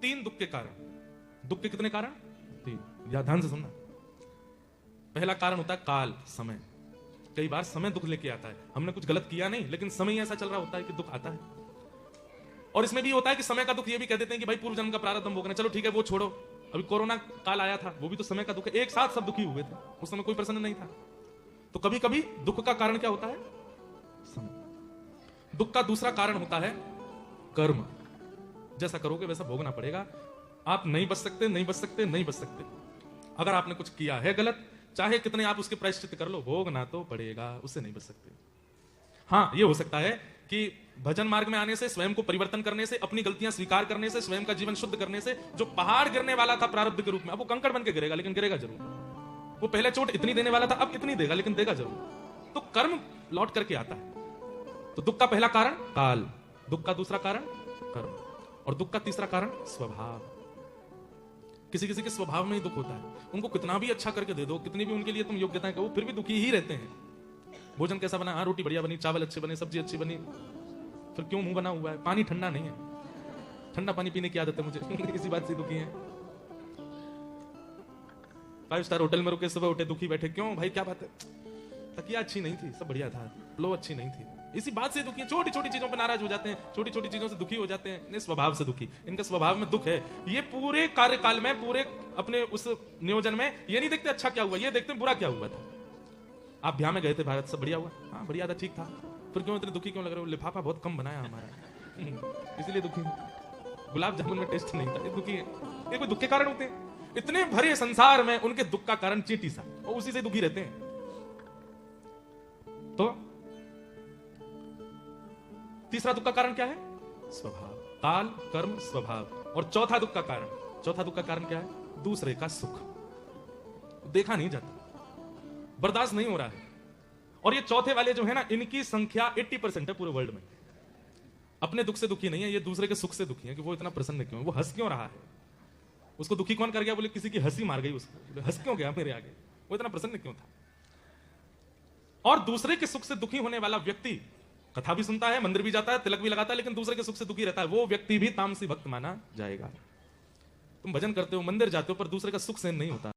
तीन दुख के कारण। दुख के कितने कारण? तीन। या ध्यान से सुनना। पहला कारण होता है काल, समय। कई बार समय दुख लेके आता है। हमने कुछ गलत किया नहीं, लेकिन समय ही ऐसा चल रहा होता है कि दुख आता है। और इसमें भी होता है कि समय का दुख ये भी कह देते हैं कि भाई पूर्व जन्म का प्रारब्ध हम भोगना, चलो ठीक है वो छोड़ो, अभी कोरोना काल आया था, वो भी तो समय का दुख है। एक साथ सब दुखी हुए थे, उस समय कोई प्रसन्न नहीं था। तो कभी कभी दुख का कारण क्या होता है? समय। दुख का दूसरा कारण होता है कर्म। जैसा करोगे वैसा भोगना पड़ेगा। आप नहीं बच सकते, नहीं बच सकते, नहीं बच सकते। अगर आपने कुछ किया है गलत, चाहे कितने आप उसके प्रायश्चित कर लो, भोगना तो पड़ेगा, उससे नहीं बच सकते। हाँ, ये हो सकता है कि भजन मार्ग में आने से, स्वयं को परिवर्तन करने से, अपनी गलतियां स्वीकार करने से, स्वयं का जीवन शुद्ध करने से, जो पहाड़ गिरने वाला था प्रारब्ध के रूप में, अब वो कंकड़ बन के गिरेगा, लेकिन गिरेगा जरूर। वो पहले चोट इतनी देने वाला था, अब इतनी देगा, लेकिन देगा जरूर। तो कर्म लौट करके आता है। तो दुख का पहला कारण काल, दुख का दूसरा कारण कर्म, और दुख का तीसरा कारण स्वभाव। किसी किसी के स्वभाव में ही दुख होता है। उनको कितना भी अच्छा करके दे दो, कितनी भी उनके लिए तुम योग्यताएं कहो, फिर भी दुखी ही रहते हैं। भोजन कैसा बना? हाँ, रोटी बढ़िया बनी, चावल अच्छे बने, सब्जी अच्छी बनी, फिर क्यों मुंह बना हुआ है? पानी ठंडा नहीं है, ठंडा पानी पीने की आदत है मुझे इसी बात से दुखी है। 5 स्टार होटल में रुके, सुबह उठे दुखी बैठे, क्यों भाई क्या बात है? तकिया अच्छी नहीं थी, सब बढ़िया था, फ्लो अच्छी नहीं थी, इसी बात से दुखी है। छोटी छोटी चीजों पर नाराज हो जाते हैं, छोटी छोटी चीजों से दुखी हो जाते हैं। इस स्वभाव से दुखी, इनके स्वभाव में दुख है। ये पूरे कार्यकाल में, पूरे अपने उस नियोजन में ये नहीं देखते अच्छा क्या हुआ, ये देखते बुरा क्या हुआ था। आप ब्याह में गए थे, भारत सब बढ़िया हुआ, हाँ बढ़िया था, ठीक था, फिर क्यों इतने दुखी क्यों लग रहे हो? लिफाफा बहुत कम बनाया हमारा इसीलिए दुखी। गुलाब जामुन में टेस्ट नहीं था, ये दुखी है। ये कोई दुख के कारण होते हैं? इतने भरे संसार में उनके दुख का कारण चींटी सा, और उसी से दुखी रहते हैं। तो तीसरा दुख का कारण क्या है? स्वभाव, काल, कर्म, स्वभाव। और चौथा दुख का कारण, चौथा दुख का कारण क्या है? दूसरे का सुख। देखा नहीं जाता, बर्दाश्त नहीं हो रहा है। और ये चौथे वाले जो है ना, इनकी संख्या 80% है पूरे वर्ल्ड में। अपने दुख से दुखी नहीं है, ये दूसरे के सुख से दुखी है कि वो इतना प्रसन्न क्यों है, वो हंस क्यों रहा है। उसको दुखी कौन कर गया? बोले किसी की हंसी मार गई उसको, हंस क्यों गया मेरे आगे, वो इतना प्रसन्न क्यों था। और दूसरे के सुख से दुखी होने वाला व्यक्ति कथा भी सुनता है, मंदिर भी जाता है, तिलक भी लगाता है, लेकिन दूसरे के सुख से दुखी रहता है, वो व्यक्ति भी तामसी भक्त माना जाएगा। तुम भजन करते हो, मंदिर जाते हो, पर दूसरे का सुख सहन नहीं होता।